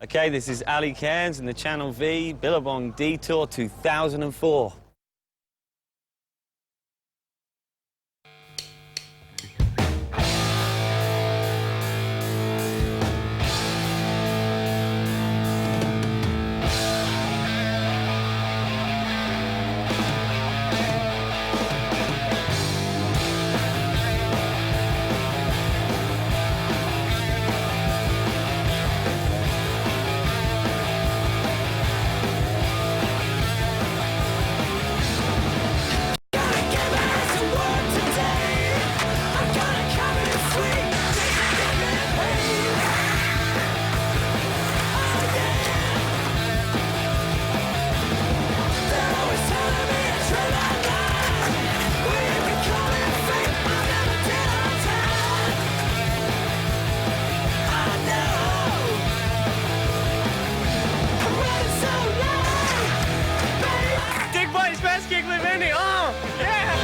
Okay, this is Ali Cairns and the Channel V Billabong DETOUR 2004. Kick with Vinny. Oh, yeah.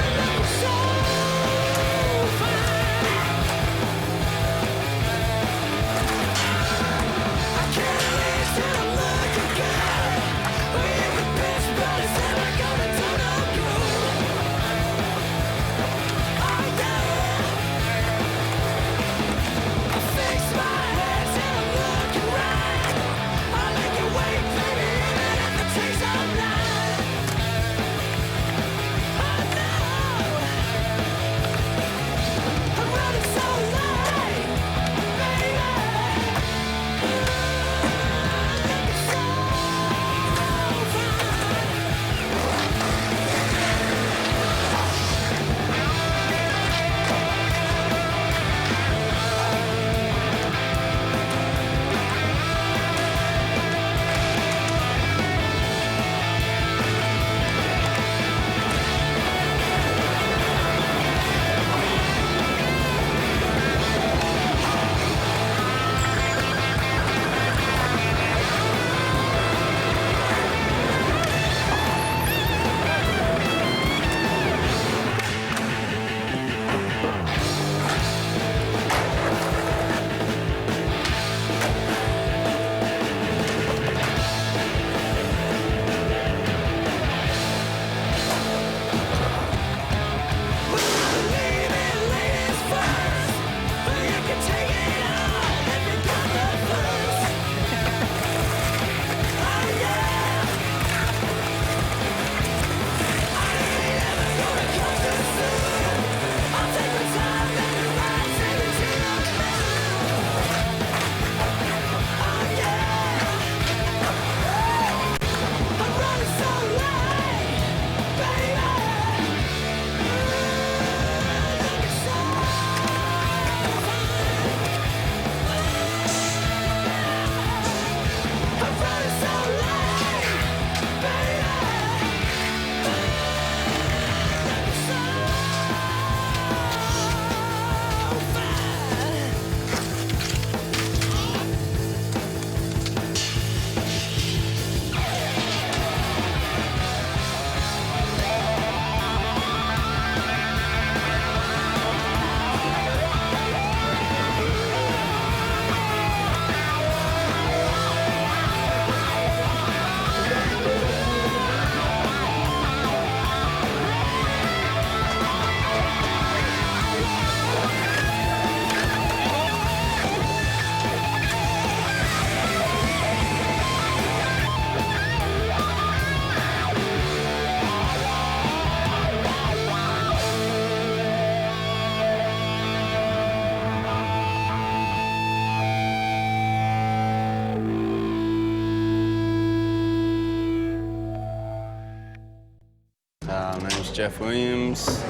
My name's Jeff Williams.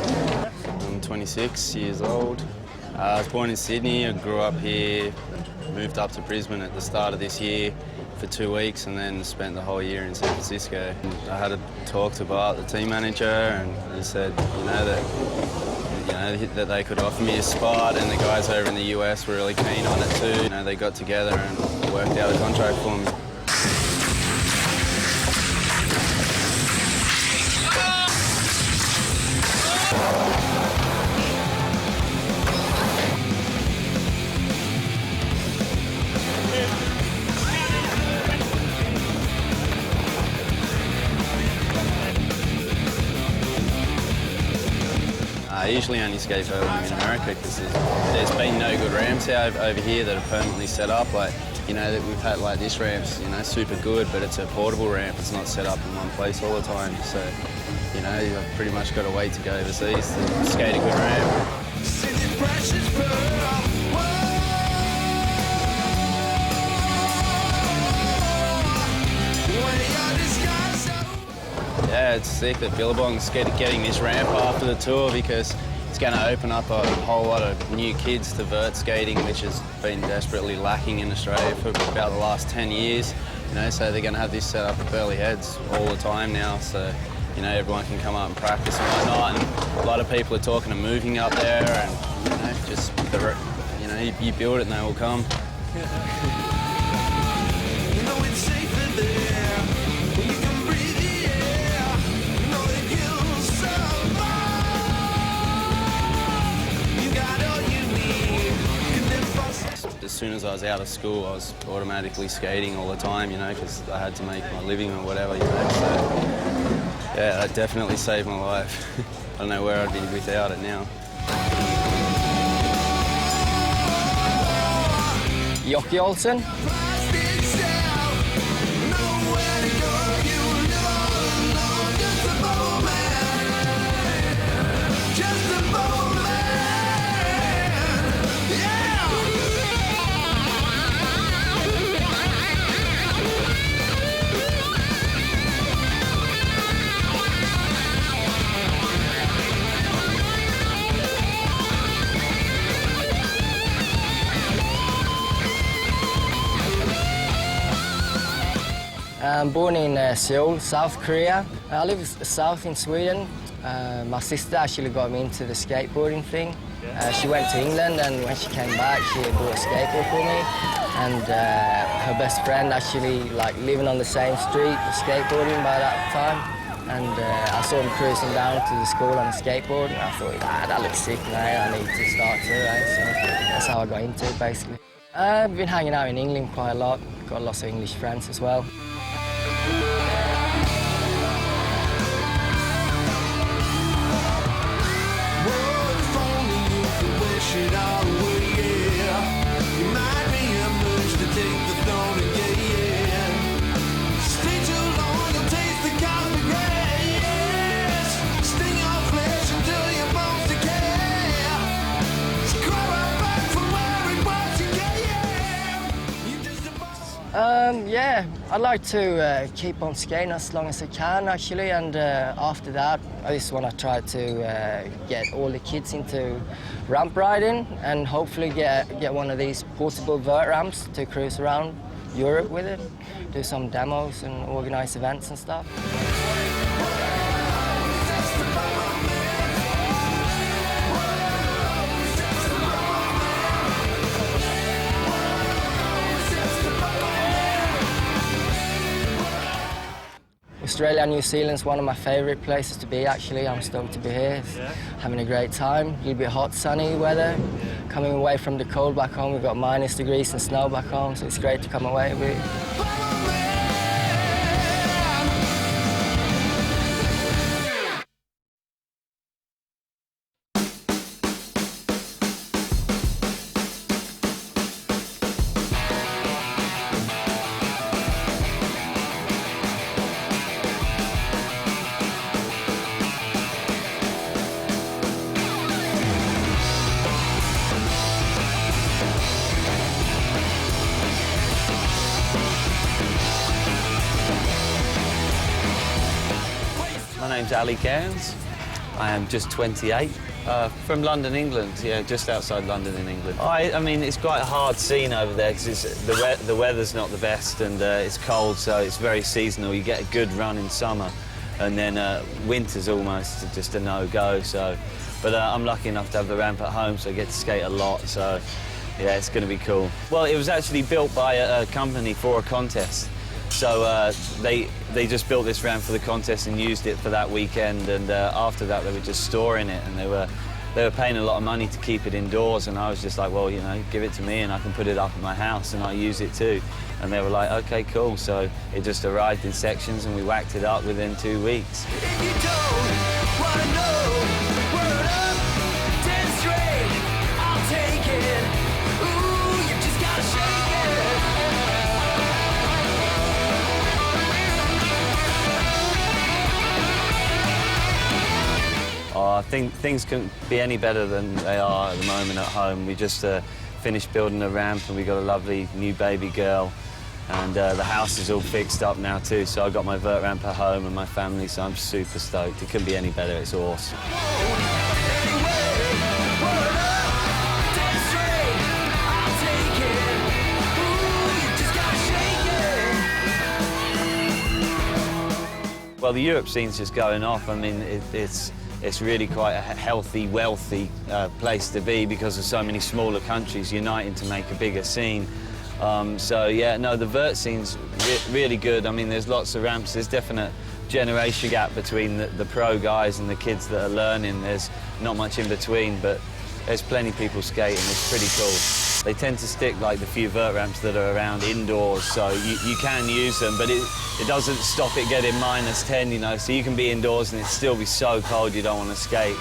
I'm 26 years old. I was born in Sydney. I grew up here, moved up to Brisbane at the start of this year for 2 weeks and then spent the whole year in San Francisco. I had a talk to Bart, the team manager, and he said, that they could offer me a spot, and the guys over in the US were really keen on it too. They got together and worked out a contract for me. I usually only skate Billabong in America because there's been no good ramps out over here that are permanently set up. Like, you know, that we've had like this ramp's, you know, super good, but it's a portable ramp. It's not set up in one place all the time. So, you know, you've pretty much got to wait to go overseas to skate a good ramp. Yeah, it's sick that Billabong's getting this ramp after the tour because it's going to open up a whole lot of new kids to vert skating, which has been desperately lacking in Australia for about the last 10 years. You know, so they're going to have this set up for Burleigh Heads all the time now. So, you know, everyone can come up and practice and whatnot. And a lot of people are talking of moving up there, and you know, just you build it and they will come. As soon as I was out of school, I was automatically skating all the time, you know, because I had to make my living or whatever, you know. So, yeah, that definitely saved my life. I don't know where I'd be without it now. Jockey Olsen. I'm born in Seoul, South Korea. I live south in Sweden. My sister actually got me into the skateboarding thing. She went to England, and when she came back, she bought a skateboard for me. And her best friend actually living on the same street, skateboarding by that time. And I saw him cruising down to the school on a skateboard, and I thought, that looks sick, mate. I need to start too, right? So that's how I got into it, basically. I've been hanging out in England quite a lot. Got lots of English friends as well. Yeah, I'd like to keep on skating as long as I can, actually, and after that, I just want to try to get all the kids into ramp riding and hopefully get one of these portable vert ramps to cruise around Europe with it, do some demos and organise events and stuff. Australia and New Zealand's one of my favourite places to be, actually. I'm stoked to be here, having a great time. A little bit hot, sunny weather. Coming away from the cold back home, we've got -degrees and snow back home, so it's great to come away with. My name's Ali Cairns. I am just 28. From London, England, yeah, just outside London in England. I mean, it's quite a hard scene over there because the weather's not the best and it's cold, so it's very seasonal. You get a good run in summer, and then winter's almost just a no-go. So, but I'm lucky enough to have the ramp at home, so I get to skate a lot. So, yeah, it's going to be cool. Well, it was actually built by a company for a contest. So they just built this ramp for the contest and used it for that weekend, and after that they were just storing it, and they were paying a lot of money to keep it indoors, and I was just like, well, you know, give it to me and I can put it up at my house and I use it too. And they were like, okay, cool. So it just arrived in sections and we whacked it up within 2 weeks. If you don't wanna know, word up. think things couldn't be any better than they are at the moment at home. We just finished building a ramp and we got a lovely new baby girl. And the house is all fixed up now too, so I got my vert ramp at home and my family, so I'm super stoked. It couldn't be any better, it's awesome. Well, the Europe scene's just going off. I mean, it's really quite a healthy, wealthy place to be because of so many smaller countries uniting to make a bigger scene. So yeah, no, the vert scene's really good. I mean, there's lots of ramps. There's definite generation gap between the pro guys and the kids that are learning. There's not much in between, but there's plenty of people skating. It's pretty cool. They tend to stick like the few vert ramps that are around indoors, so you can use them, but it doesn't stop it getting -10, you know, so you can be indoors and it still be so cold you don't want to skate.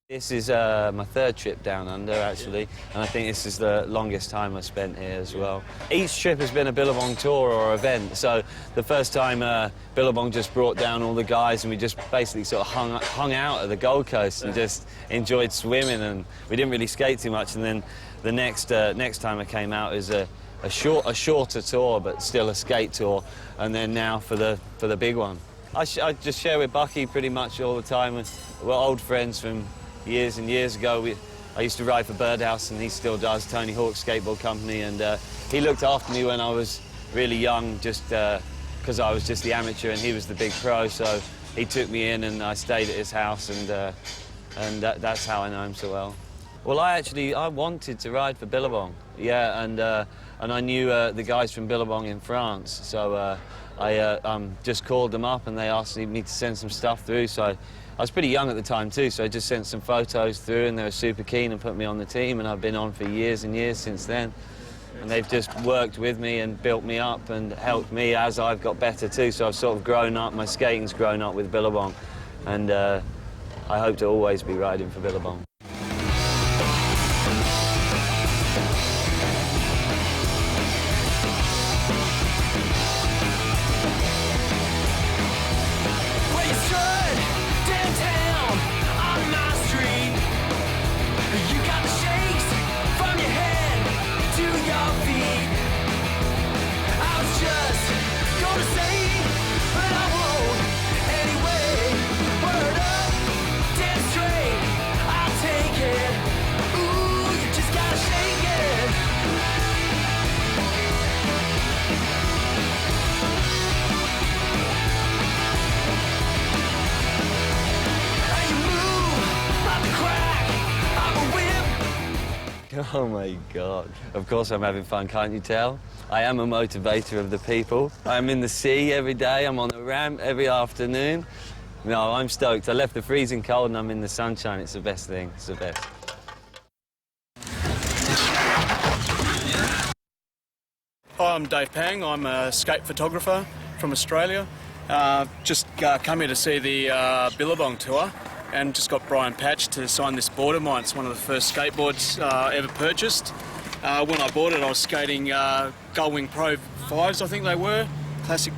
This is my third trip down under, actually, and I think this is the longest time I've spent here as well. Each trip has been a Billabong tour or event, so the first time Billabong just brought down all the guys and we just basically sort of hung out at the Gold Coast and just enjoyed swimming, and we didn't really skate too much. And then the next time I came out is a shorter tour, but still a skate tour, and then now for the big one. I just share with Bucky pretty much all the time. We're old friends from years and years ago. I used to ride for Birdhouse, and he still does, Tony Hawk Skateboard Company, and he looked after me when I was really young, just because I was just the amateur and he was the big pro, so he took me in and I stayed at his house, and that's how I know him so well. Well, I wanted to ride for Billabong, yeah, and I knew the guys from Billabong in France, so I just called them up and they asked me to send some stuff through, so I was pretty young at the time too, so I just sent some photos through and they were super keen and put me on the team, and I've been on for years and years since then. And they've just worked with me and built me up and helped me as I've got better too, so I've sort of grown up, my skating's grown up with Billabong, and I hope to always be riding for Billabong. Oh my God. Of course I'm having fun, can't you tell? I am a motivator of the people. I'm in the sea every day, I'm on the ramp every afternoon. No, I'm stoked. I left the freezing cold and I'm in the sunshine. It's the best thing, it's the best. Hi, I'm Dave Pang. I'm a skate photographer from Australia. Just come here to see the Billabong tour, and just got Brian Patch to sign this board of mine. It's one of the first skateboards ever purchased. When I bought it, I was skating Gullwing Pro 5s, I think they were, classic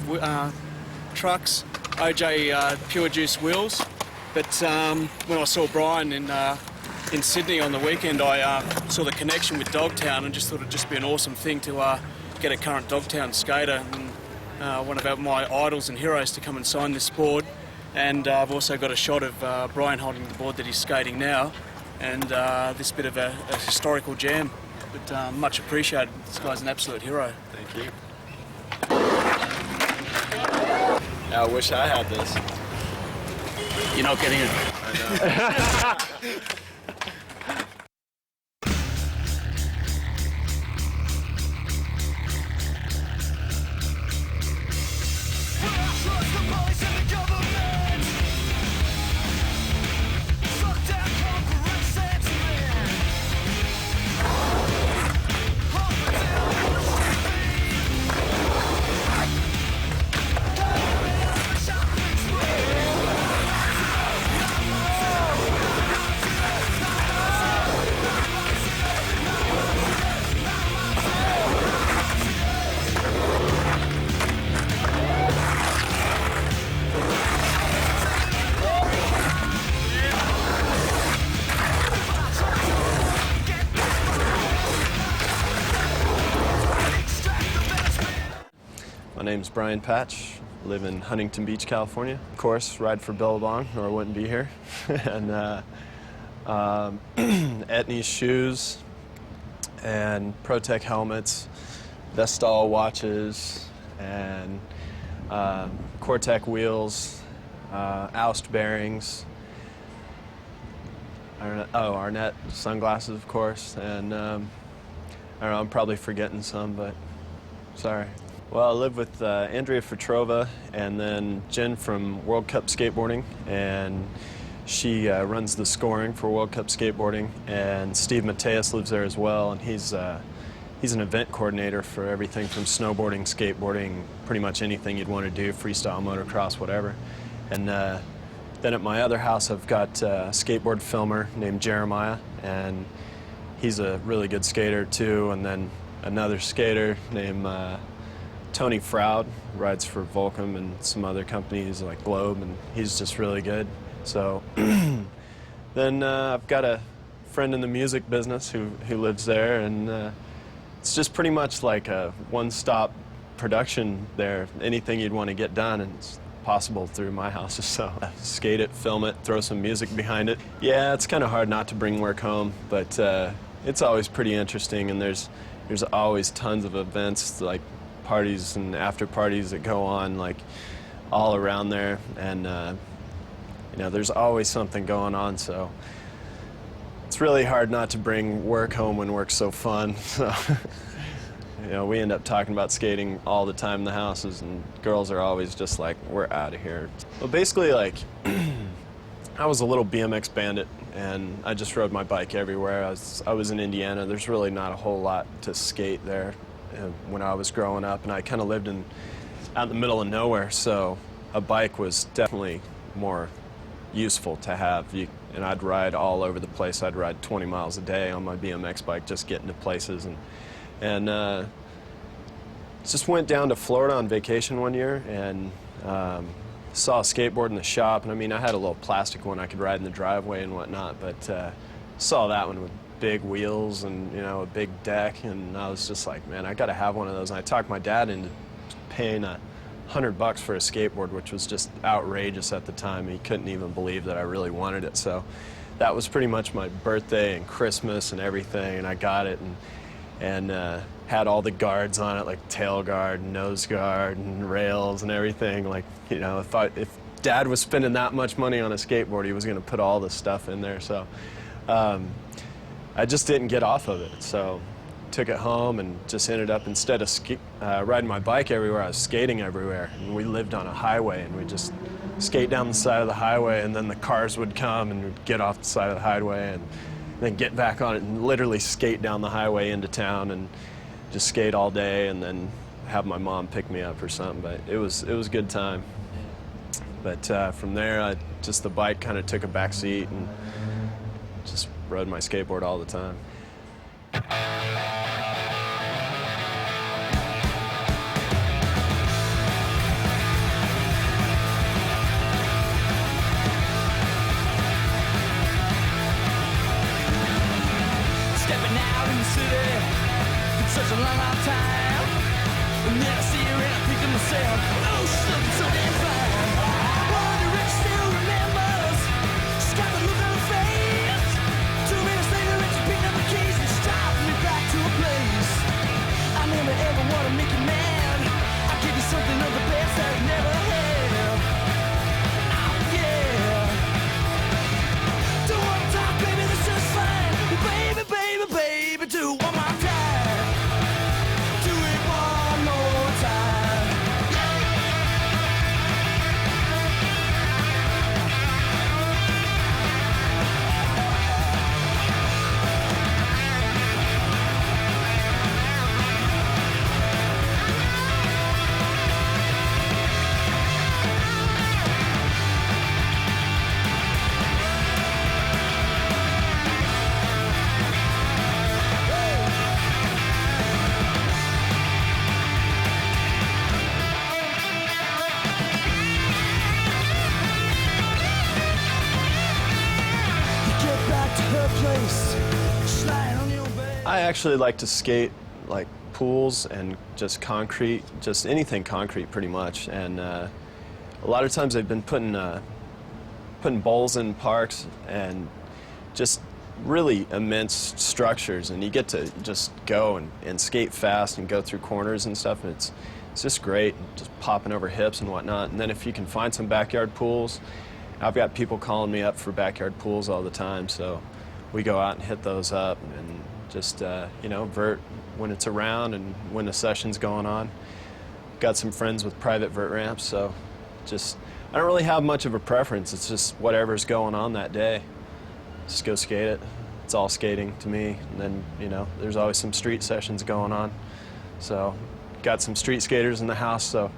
trucks, OJ Pure Juice wheels. But when I saw Brian in Sydney on the weekend, I saw the connection with Dogtown and just thought it'd just be an awesome thing to get a current Dogtown skater and one of my idols and heroes to come and sign this board. And I've also got a shot of Brian holding the board that he's skating now, and this bit of a historical jam. But much appreciated. This guy's an absolute hero. Thank you. I wish I had this. You're not getting it. I know. Trust the police and the government. Fuck that. Brian Patch, live in Huntington Beach, California. Of course, ride for Billabong or I wouldn't be here. And Etnies shoes and ProTech helmets, Vestal watches, and Cortec wheels, Oust bearings. Arnett sunglasses, of course, and I don't know, I'm probably forgetting some, but sorry. Well, I live with Andrea Petrova and then Jen from World Cup Skateboarding, and she runs the scoring for World Cup Skateboarding, and Steve Mateus lives there as well, and he's an event coordinator for everything from snowboarding, skateboarding, pretty much anything you'd want to do, freestyle, motocross, whatever. And then at my other house, I've got a skateboard filmer named Jeremiah, and he's a really good skater too. And then another skater named Tony Froud, rides for Volcom and some other companies like Globe, and he's just really good. So then I've got a friend in the music business who lives there, and it's just pretty much like a one-stop production there. Anything you'd want to get done, and it's possible through my house. So skate it, film it, throw some music behind it. Yeah, it's kind of hard not to bring work home, but it's always pretty interesting, and there's always tons of events, like parties and after parties that go on like all around there, and you know, there's always something going on, so it's really hard not to bring work home when work's so fun. So you know, we end up talking about skating all the time in the houses, and girls are always just like, we're out of here. Well, basically, like, I was a little BMX bandit, and I just rode my bike everywhere. I was in Indiana. There's really not a whole lot to skate there when I was growing up, and I kind of lived out in the middle of nowhere, so a bike was definitely more useful to have. And I'd ride all over the place. I'd ride 20 miles a day on my BMX bike, just getting to places. And just went down to Florida on vacation one year, and saw a skateboard in the shop. And I mean, I had a little plastic one I could ride in the driveway and whatnot, but saw that one with big wheels and, you know, a big deck, and I was just like, man, I got to have one of those. And I talked my dad into paying $100 for a skateboard, which was just outrageous at the time. He couldn't even believe that I really wanted it. So that was pretty much my birthday and Christmas and everything, and I got it, and had all the guards on it, like tail guard, nose guard, and rails and everything. Like, you know, if Dad was spending that much money on a skateboard, he was going to put all this stuff in there. So I just didn't get off of it. So took it home and just ended up, instead of riding my bike everywhere, I was skating everywhere. And we lived on a highway, and we'd just skate down the side of the highway, and then the cars would come and we'd get off the side of the highway and then get back on it and literally skate down the highway into town and just skate all day, and then have my mom pick me up or something. But it was a good time. But from there, the bike kind of took a back seat, and just rode my skateboard all the time. Stepping out in the city, it's such a long, long time. And then I see her and I think to myself, oh, she's looking so damn fine. Wonder if she still remembers. She's got the look on her face. 2 minutes later, and she picked up the keys and she dropped me back to a place. I never ever want to make you mad. I'll give you something of the best that I never had. Oh, yeah. Don't want to talk, baby, this is fine. Baby, baby, baby, do it one more time. Do it one more time. I actually like to skate like pools and just concrete, just anything concrete pretty much. And a lot of times they've been putting bowls in parks and just really immense structures, and you get to just go and skate fast and go through corners and stuff, and it's just great, just popping over hips and whatnot. And then if you can find some backyard pools, I've got people calling me up for backyard pools all the time, so we go out and hit those up and just, you know, vert when it's around and when the session's going on. Got some friends with private vert ramps, so just, I don't really have much of a preference. It's just whatever's going on that day. Just go skate it. It's all skating to me. And then, you know, there's always some street sessions going on. So got some street skaters in the house, so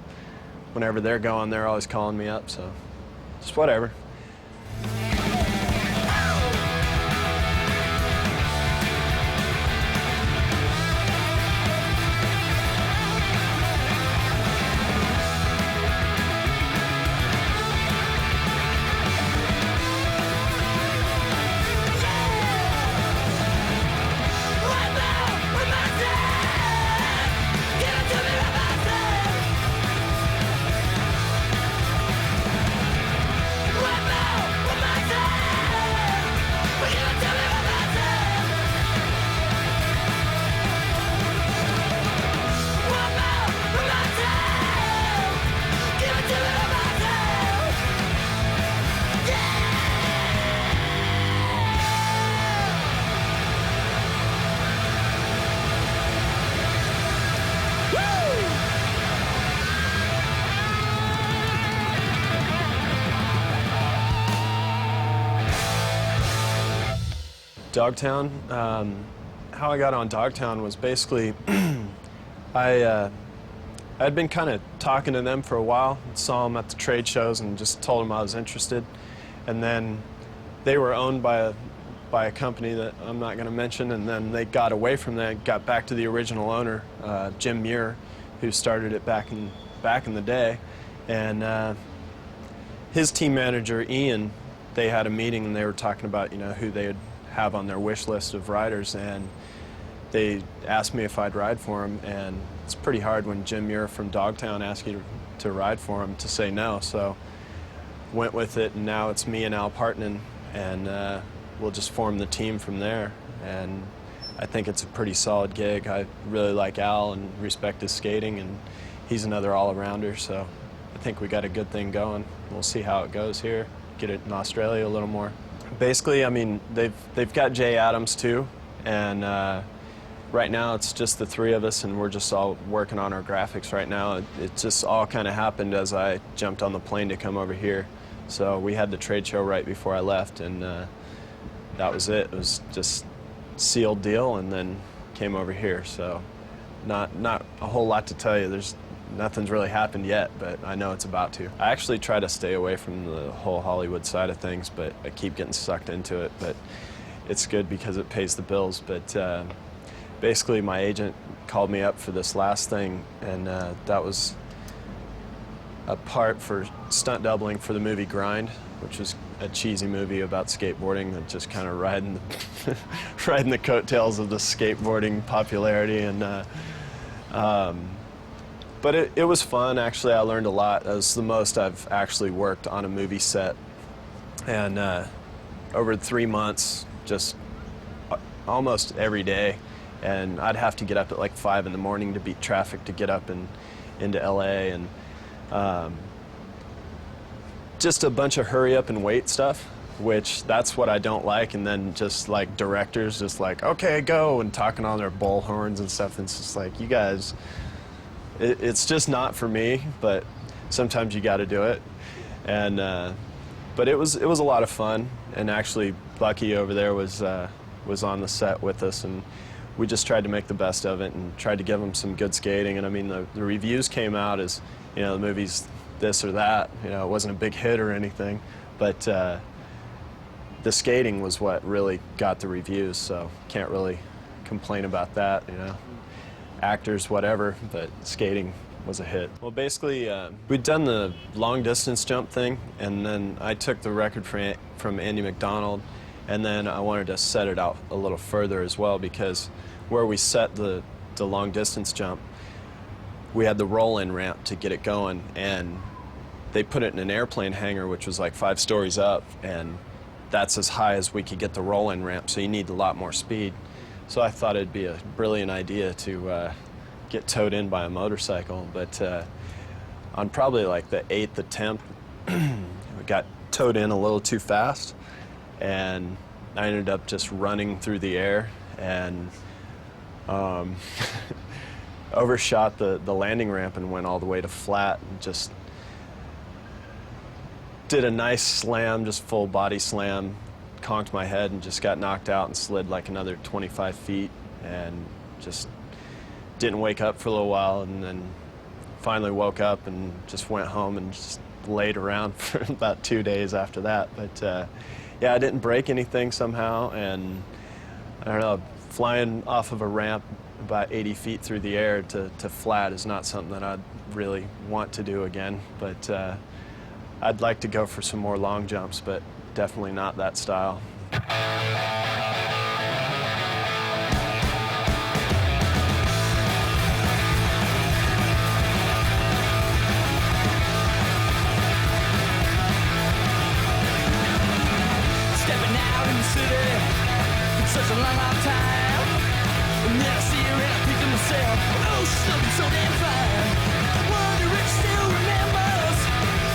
whenever they're going, they're always calling me up, so just whatever. Dogtown, how I got on Dogtown was basically, I'd been kind of talking to them for a while, saw them at the trade shows and just told them I was interested. And then they were owned by a company that I'm not going to mention, and then they got away from that, got back to the original owner, Jim Muir, who started it back in the day. And his team manager, Ian, they had a meeting and they were talking about, you know, who they would have on their wish list of riders, and they asked me if I'd ride for him, and it's pretty hard when Jim Muir from Dogtown asks you to ride for him to say no, so went with it, and now it's me and Al Partnan, and we'll just form the team from there. And I think it's a pretty solid gig. I really like Al and respect his skating, and he's another all-arounder, so I think we got a good thing going. We'll see how it goes here, get it in Australia a little more. Basically, I mean, they've got Jay Adams too, and right now it's just the three of us, and we're just all working on our graphics right now. It just all kind of happened as I jumped on the plane to come over here. So we had the trade show right before I left, and that was it. It was just sealed deal, and then came over here. So not a whole lot to tell you. Nothing's really happened yet, but I know it's about to. I actually try to stay away from the whole Hollywood side of things, but I keep getting sucked into it. But it's good because it pays the bills. But basically, my agent called me up for this last thing, and that was a part for stunt doubling for the movie Grind, which was a cheesy movie about skateboarding that just kind of riding the coattails of the skateboarding popularity. And but it was fun, actually. I learned a lot. That was the most I've actually worked on a movie set. And over 3 months, just almost every day. And I'd have to get up at like 5 in the morning to beat traffic to get up into LA. And just a bunch of hurry up and wait stuff, which that's what I don't like. And then just like directors just like, okay, go, and talking on their bullhorns and stuff. And it's just like, you guys, it's just not for me, but sometimes you got to do it. And but it was a lot of fun. And actually, Bucky over there was on the set with us, and we just tried to make the best of it and tried to give him some good skating. And I mean, the reviews came out as, you know, the movie's this or that. You know, it wasn't a big hit or anything, but the skating was what really got the reviews. So can't really complain about that, you know. Actors, whatever, but skating was a hit. Well, basically, we'd done the long distance jump thing, and then I took the record from Andy McDonald, and then I wanted to set it out a little further as well, because where we set the the long distance jump, we had the roll-in ramp to get it going, and they put it in an airplane hangar, which was like 5 stories up, and that's as high as we could get the roll-in ramp, so you need a lot more speed. So I thought it'd be a brilliant idea to get towed in by a motorcycle, but on probably like the 8th attempt, we got towed in a little too fast, and I ended up just running through the air and overshot the landing ramp and went all the way to flat, and just did a nice slam, just full body slam, conked my head and just got knocked out and slid like another 25 feet, and just didn't wake up for a little while, and then finally woke up and just went home and just laid around for about 2 days after that. But yeah, I didn't break anything somehow, and I don't know, flying off of a ramp about 80 feet through the air to flat is not something that I'd really want to do again. But I'd like to go for some more long jumps, but definitely not that style. Stepping out in the city for such a long, long time. And then I see her and I think to myself, oh, she's looking so damn fine. Wonder if she still remembers.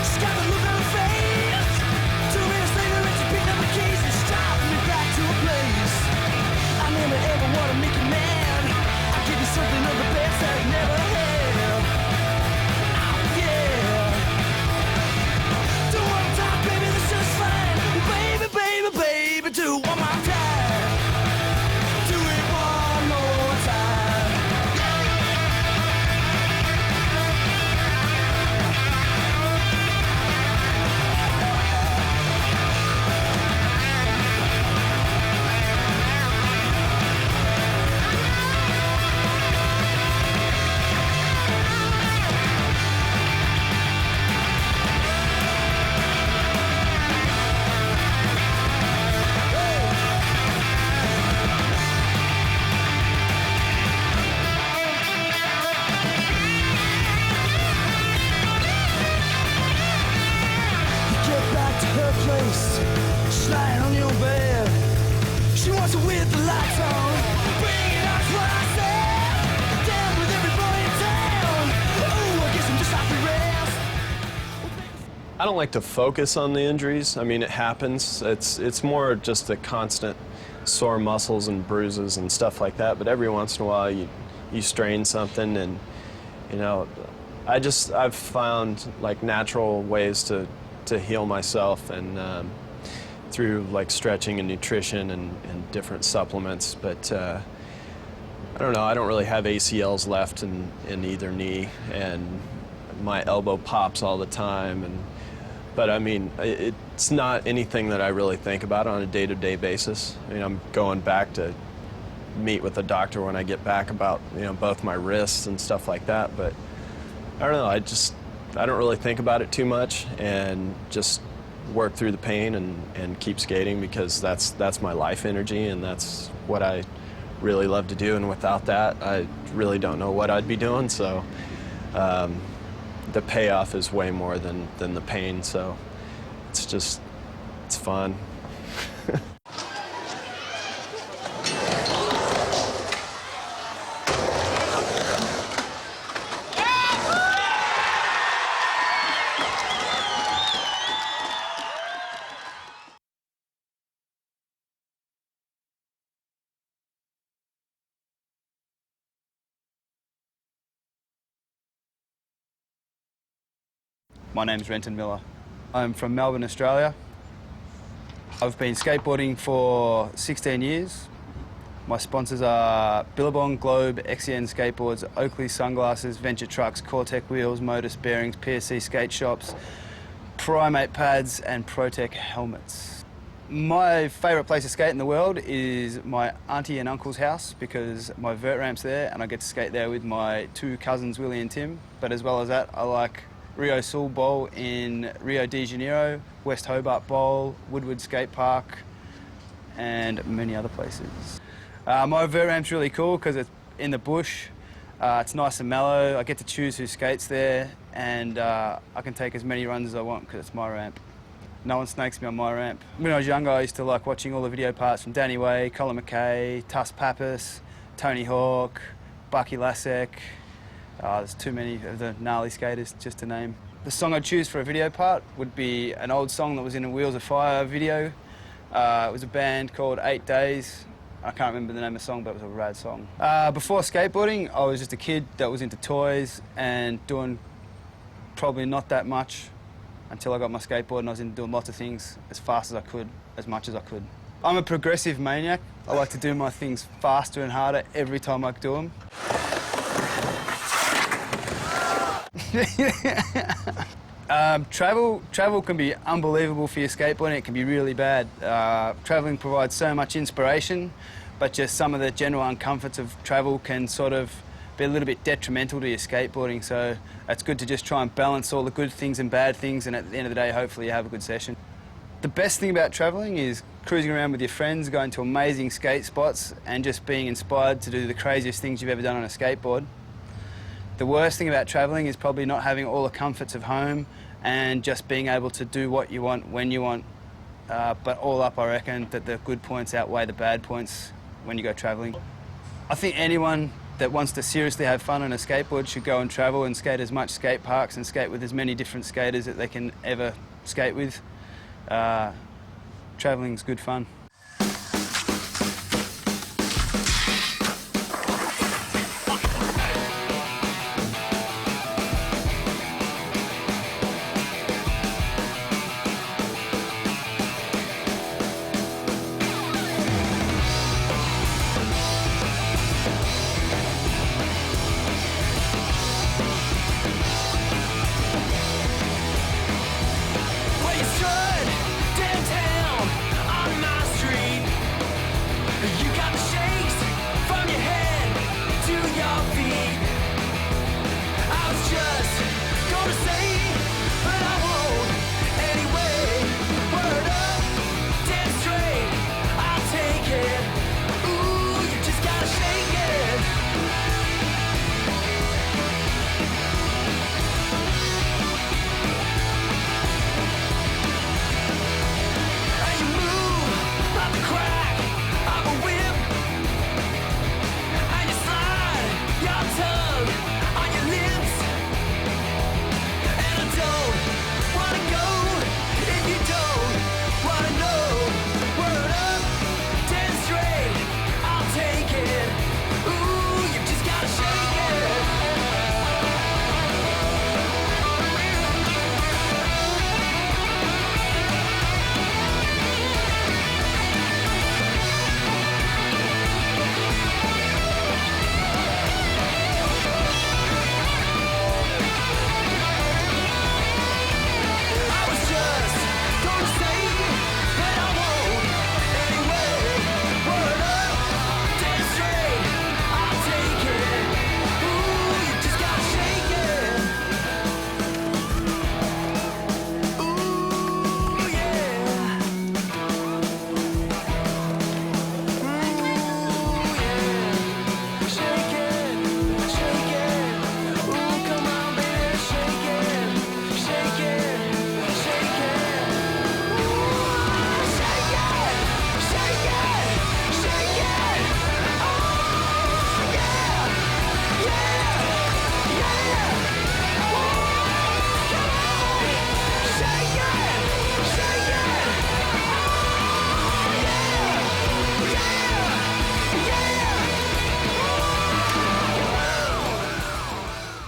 She's got the look on her face. 2 minutes later and she picked up the keys and she dropped me back to a place. I never ever want to make you mad. I'll give you something of the best that you never had. Oh, yeah. Don't want to talk, baby, that's just fine. Baby, baby, baby, do it one more time. Do it one more time. Get back to her place. She's lying on your bed. She wants it with the lights on. Bring it on, what I said. Down with every boy in town. Oh, I guess I'm just like the rest. I don't like to focus on the injuries. I mean, it happens. It's more just the constant sore muscles and bruises and stuff like that. But every once in a while, you strain something, and you know, I've found like natural ways to heal myself, and through like stretching and nutrition and different supplements. But I don't know, I don't really have ACLs left in either knee, and my elbow pops all the time. But I mean, it's not anything that I really think about on a day-to-day basis. I mean, I'm going back to meet with the doctor when I get back about, you know, both my wrists and stuff like that. But I don't know, I don't really think about it too much, and just work through the pain and keep skating, because that's my life energy, and that's what I really love to do. And without that, I really don't know what I'd be doing. So the payoff is way more than the pain. So it's fun. My name's Renton Miller. I'm from Melbourne, Australia. I've been skateboarding for 16 years. My sponsors are Billabong, Globe, XCN Skateboards, Oakley Sunglasses, Venture Trucks, Cortec Wheels, Modus Bearings, PSC Skate Shops, Primate Pads and Protec Helmets. My favourite place to skate in the world is my auntie and uncle's house, because my vert ramp's there and I get to skate there with my 2 cousins, Willie and Tim. But as well as that, I like Rio Sul Bowl in Rio de Janeiro, West Hobart Bowl, Woodward Skate Park, and many other places. My vert ramp's really cool because it's in the bush. It's nice and mellow. I get to choose who skates there, and I can take as many runs as I want because it's my ramp. No one snakes me on my ramp. When I was younger, I used to like watching all the video parts from Danny Way, Colin McKay, Tuss Pappas, Tony Hawk, Bucky Lasek. There's too many of the gnarly skaters just to name. The song I'd choose for a video part would be an old song that was in a Wheels of Fire video. It was a band called 8 Days. I can't remember the name of the song, but it was a rad song. Before skateboarding, I was just a kid that was into toys and doing probably not that much until I got my skateboard, and I was into doing lots of things as fast as I could, as much as I could. I'm a progressive maniac. I like to do my things faster and harder every time I do them. Travel can be unbelievable for your skateboarding. It can be really bad. Traveling provides so much inspiration, but just some of the general uncomforts of travel can sort of be a little bit detrimental to your skateboarding. So it's good to just try and balance all the good things and bad things, and at the end of the day, hopefully you have a good session. The best thing about traveling is cruising around with your friends, going to amazing skate spots, and just being inspired to do the craziest things you've ever done on a skateboard. The worst thing about travelling is probably not having all the comforts of home and just being able to do what you want when you want. But all up, I reckon that the good points outweigh the bad points when you go travelling. I think anyone that wants to seriously have fun on a skateboard should go and travel and skate as much skate parks and skate with as many different skaters that they can ever skate with. Travelling's good fun.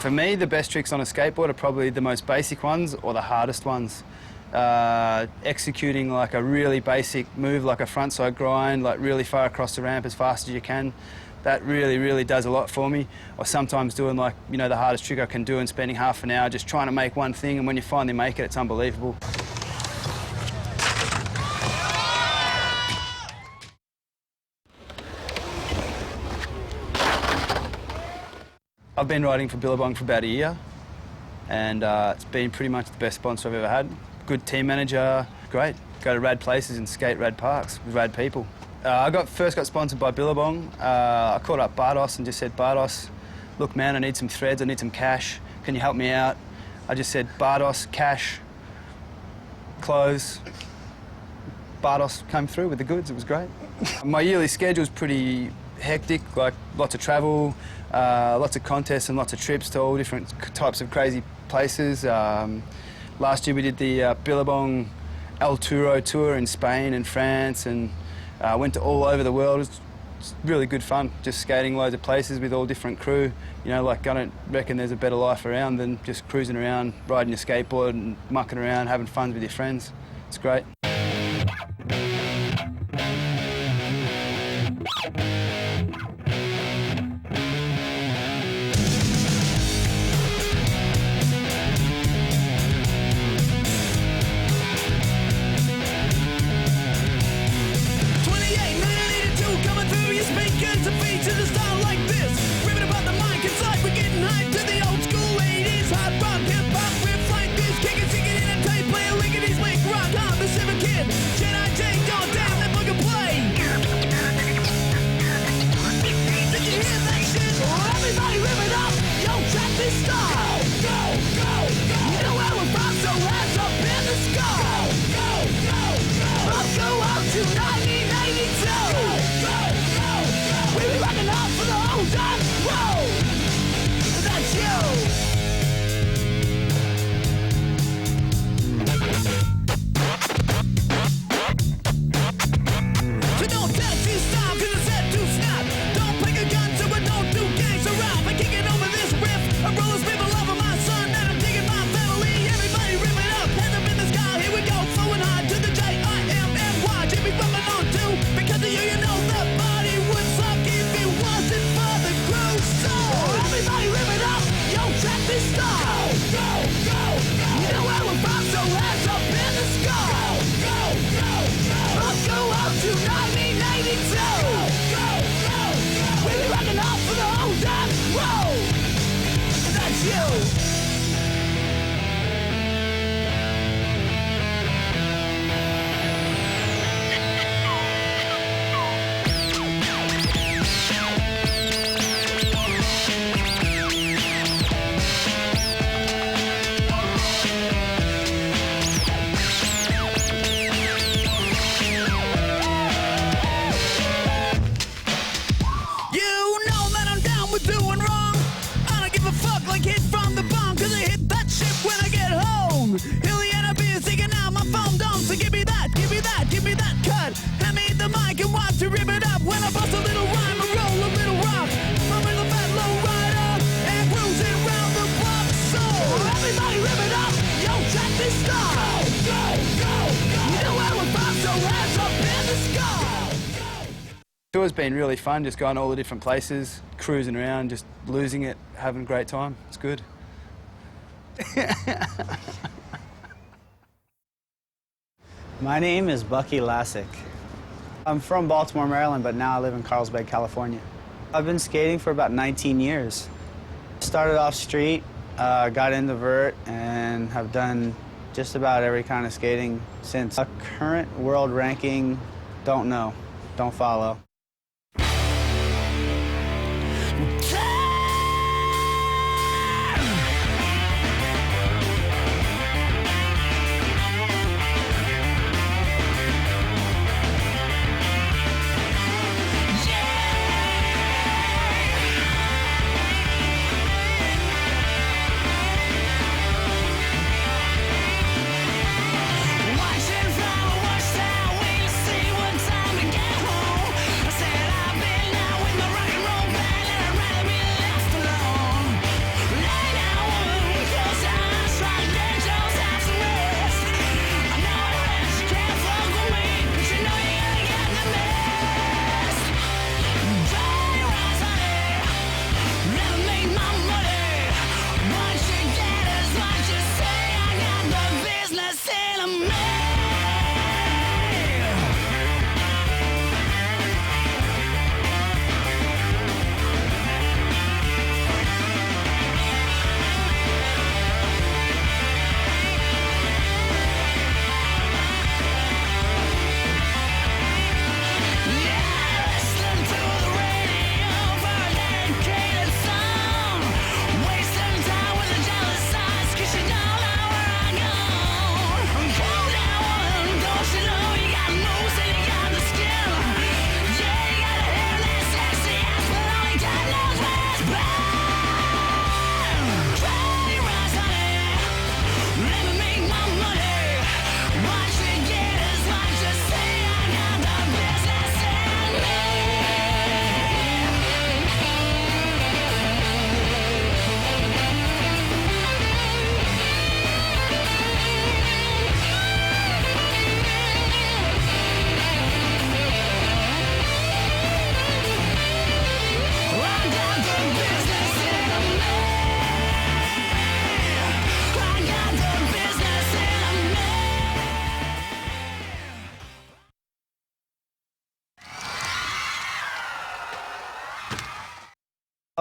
For me, the best tricks on a skateboard are probably the most basic ones or the hardest ones. Executing like a really basic move, like a frontside grind, like really far across the ramp as fast as you can. That really, really does a lot for me. Or sometimes doing like, you know, the hardest trick I can do and spending half an hour just trying to make one thing, and when you finally make it, it's unbelievable. I've been riding for Billabong for about a year, and it's been pretty much the best sponsor I've ever had. Good team manager, great. Go to rad places and skate rad parks with rad people. I first got sponsored by Billabong. I called up Bardos and just said, Bardos, look man, I need some threads, I need some cash, can you help me out? I just said Bardos, cash, clothes. Bardos came through with the goods, it was great. My yearly schedule's pretty hectic, like lots of travel, lots of contests and lots of trips to all different types of crazy places. Last year we did the Billabong El Turo tour in Spain and France, and went to all over the world. It was really good fun, just skating loads of places with all different crew. You know, like I don't reckon there's a better life around than just cruising around, riding your skateboard and mucking around, having fun with your friends. It's great. Tour's been really fun, just going all the different places, cruising around, just losing it, having a great time. It's good. My name is Bucky Lassick. I'm from Baltimore, Maryland, but now I live in Carlsbad, California. I've been skating for about 19 years. Started off street, got into vert, and have done just about every kind of skating since. A current world ranking, don't know, don't follow.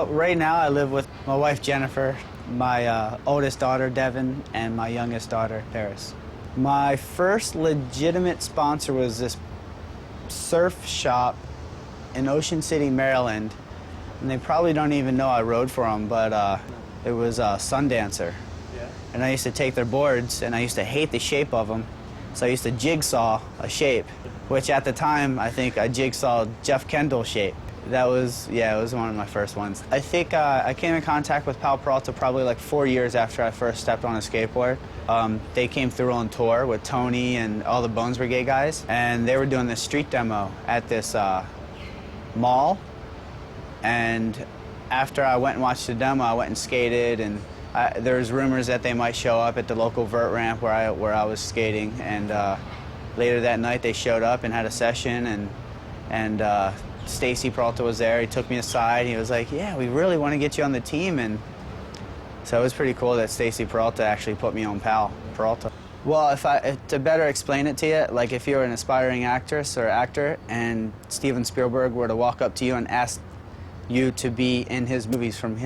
Well, right now I live with my wife Jennifer, my oldest daughter Devin, and my youngest daughter Paris. My first legitimate sponsor was this surf shop in Ocean City, Maryland, and they probably don't even know I rode for them, but it was Sundancer. Yeah. And I used to take their boards, and I used to hate the shape of them, so I used to jigsaw a shape, which at the time I think I jigsawed Jeff Kendall shape. That was, yeah, it was one of my first ones. I think I came in contact with Pal Peralta probably like 4 years after I first stepped on a skateboard. They came through on tour with Tony and all the Bones Brigade guys, and they were doing this street demo at this mall. And after I went and watched the demo, I went and skated, and there was rumors that they might show up at the local vert ramp where I was skating. And later that night, they showed up and had a session, and Stacy Peralta was there. He took me aside. He was like, "Yeah, we really want to get you on the team." And so it was pretty cool that Stacy Peralta actually put me on Pal Peralta. Well, to better explain it to you, like if you're an aspiring actress or actor and Steven Spielberg were to walk up to you and ask you to be in his movies from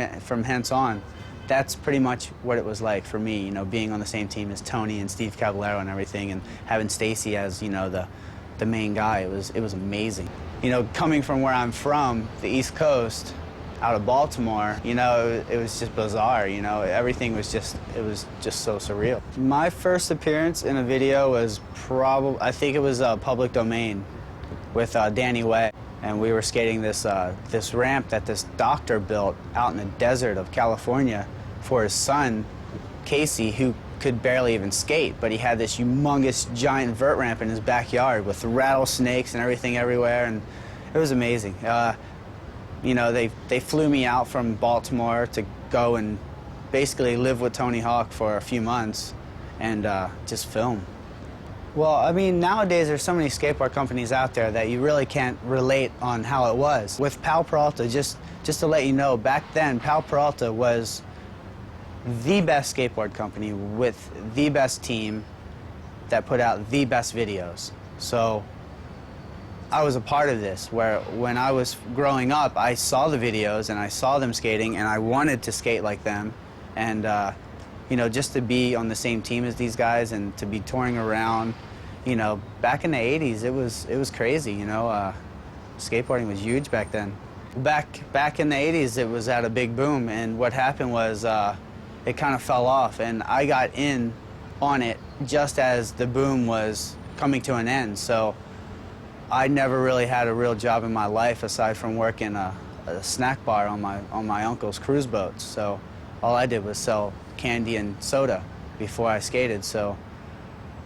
hence on, that's pretty much what it was like for me, you know, being on the same team as Tony and Steve Caballero and everything, and having Stacy as, you know, the main guy. It was amazing. You know, coming from where I'm from, the East Coast, out of Baltimore, you know, it was just bizarre, you know, everything was just, it was just so surreal. My first appearance in a video was I think it was Public Domain with Danny Way, and we were skating this ramp that this doctor built out in the desert of California for his son, Casey, who could barely even skate, but he had this humongous giant vert ramp in his backyard with rattlesnakes and everything everywhere, and it was amazing. You know, they flew me out from Baltimore to go and basically live with Tony Hawk for a few months and just film. Well, I mean, nowadays there's so many skateboard companies out there that you really can't relate on how it was. With Pal Peralta, just to let you know, back then Pal Peralta was the best skateboard company with the best team that put out the best videos. So I was a part of this, where when I was growing up, I saw the videos and I saw them skating and I wanted to skate like them. And you know, just to be on the same team as these guys and to be touring around, you know, back in the 80s, it was crazy, you know. Skateboarding was huge back then. Back in the 80s, it was at a big boom, and what happened was it kind of fell off, and I got in on it just as the boom was coming to an end. So I never really had a real job in my life aside from working a snack bar on my uncle's cruise boats. So all I did was sell candy and soda before I skated. So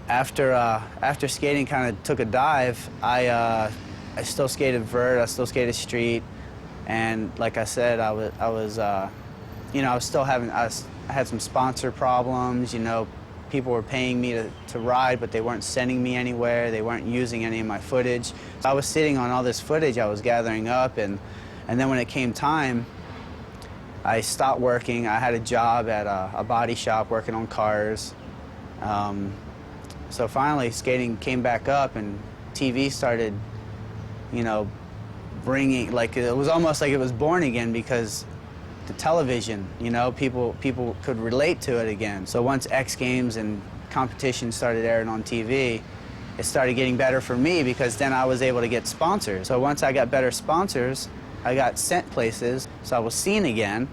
after skating kind of took a dive, I still skated vert, I still skated street, and like I said, I was you know, I was still having, I had some sponsor problems, you know. People were paying me to ride, but they weren't sending me anywhere. They weren't using any of my footage. So I was sitting on all this footage I was gathering up, and then when it came time, I stopped working. I had a job at a body shop working on cars. So finally, skating came back up, and TV started, you know, bringing, like, it was almost like it was born again, because the television, you know, people could relate to it again. So once X Games and competition started airing on TV, it started getting better for me, because then I was able to get sponsors. So once I got better sponsors, I got sent places, so I was seen again.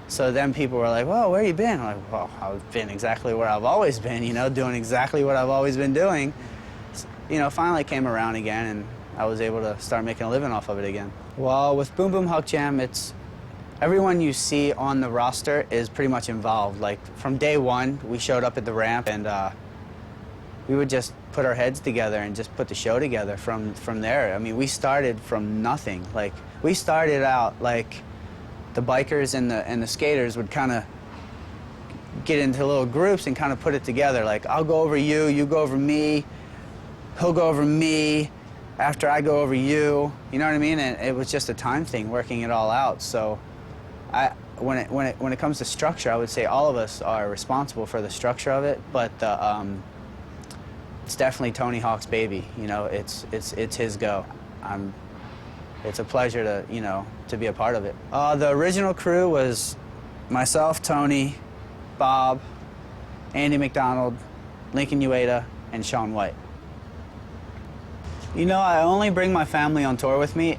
So then people were like, "Well, where you been?" I'm like, "Well, I've been exactly where I've always been, you know, doing exactly what I've always been doing." You know, finally it came around again, and I was able to start making a living off of it again. Well, with Boom Boom Huck Jam, it's everyone you see on the roster is pretty much involved. Like, from day one, we showed up at the ramp, and we would just put our heads together and just put the show together from there. I mean, we started from nothing. Like, we started out like the bikers and the skaters would kind of get into little groups and kind of put it together. Like, I'll go over you, you go over me, he'll go over me, after I go over you. You know what I mean? And it was just a time thing, working it all out. So when it comes to structure, I would say all of us are responsible for the structure of it, but it's definitely Tony Hawk's baby. You know, it's his go. I'm it's a pleasure to, you know, to be a part of it. The original crew was myself, Tony, Bob, Andy McDonald, Lincoln Ueda, and Sean White. You know, I only bring my family on tour with me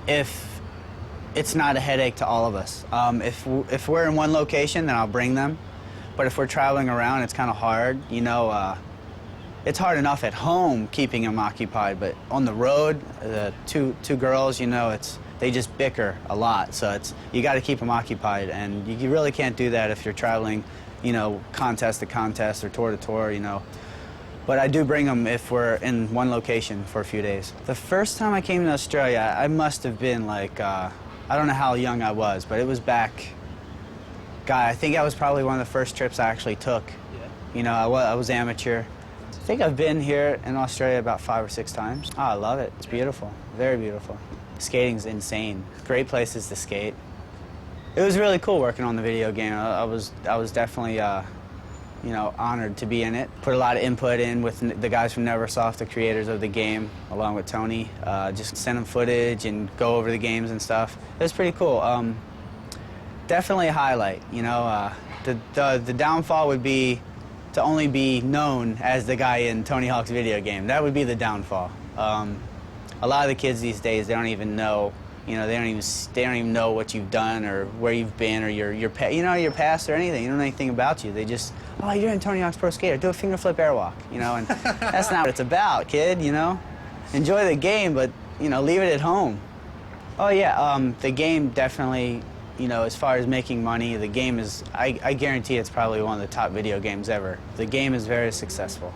if it's not a headache to all of us. If we're in one location, then I'll bring them. But if we're traveling around, it's kind of hard. You know, it's hard enough at home keeping them occupied, but on the road, the two girls, you know, they just bicker a lot. So you got to keep them occupied, and you really can't do that if you're traveling, you know, contest to contest or tour to tour, you know. But I do bring them if we're in one location for a few days. The first time I came to Australia, I must have been like, I don't know how young I was, but it was back, I think that was probably one of the first trips I actually took. Yeah. You know, I was amateur. I think I've been here in Australia about 5 or 6 times. Oh, I love it. It's beautiful, very beautiful. Skating's insane. Great places to skate. It was really cool working on the video game. I was definitely, you know, honored to be in it. Put a lot of input in with the guys from Neversoft, the creators of the game, along with Tony. Just send them footage and go over the games and stuff. It was pretty cool. Definitely a highlight, you know. The downfall would be to only be known as the guy in Tony Hawk's video game. That would be the downfall. A lot of the kids these days, they don't even know, you know, they don't even know what you've done or where you've been or your past or anything. You don't know anything about you. They just, oh, you're in Tony Hawk's Pro Skater. Do a finger flip airwalk, you know, and that's not what it's about, kid, you know. Enjoy the game, but, you know, leave it at home. Oh, yeah, the game definitely, you know, as far as making money, the game is, I guarantee it's probably one of the top video games ever. The game is very successful.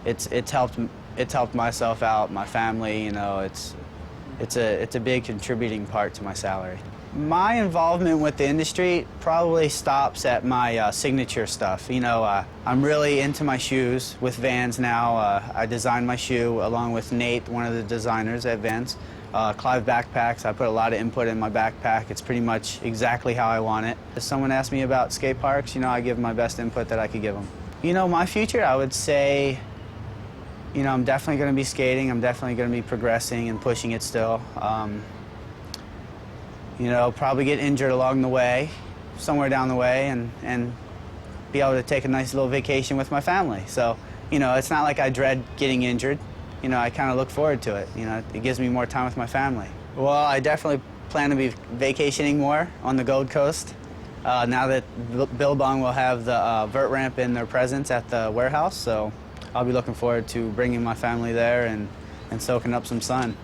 It's helped myself out, my family, you know, it's a big contributing part to my salary. My involvement with the industry probably stops at my signature stuff. You know, I'm really into my shoes with Vans now. I designed my shoe along with Nate, one of the designers at Vans. Clive backpacks, I put a lot of input in my backpack. It's pretty much exactly how I want it. If someone asks me about skate parks, you know, I give them my best input that I could give them. You know, my future, I would say, you know, I'm definitely going to be skating. I'm definitely going to be progressing and pushing it still. You know, probably get injured along the way, somewhere down the way, and be able to take a nice little vacation with my family. So, you know, it's not like I dread getting injured. You know, I kind of look forward to it. You know, it gives me more time with my family. Well, I definitely plan to be vacationing more on the Gold Coast. Now that Billabong will have the vert ramp in their presence at the warehouse, so I'll be looking forward to bringing my family there and soaking up some sun.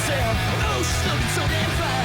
myself. Oh, she's looking so damn fine.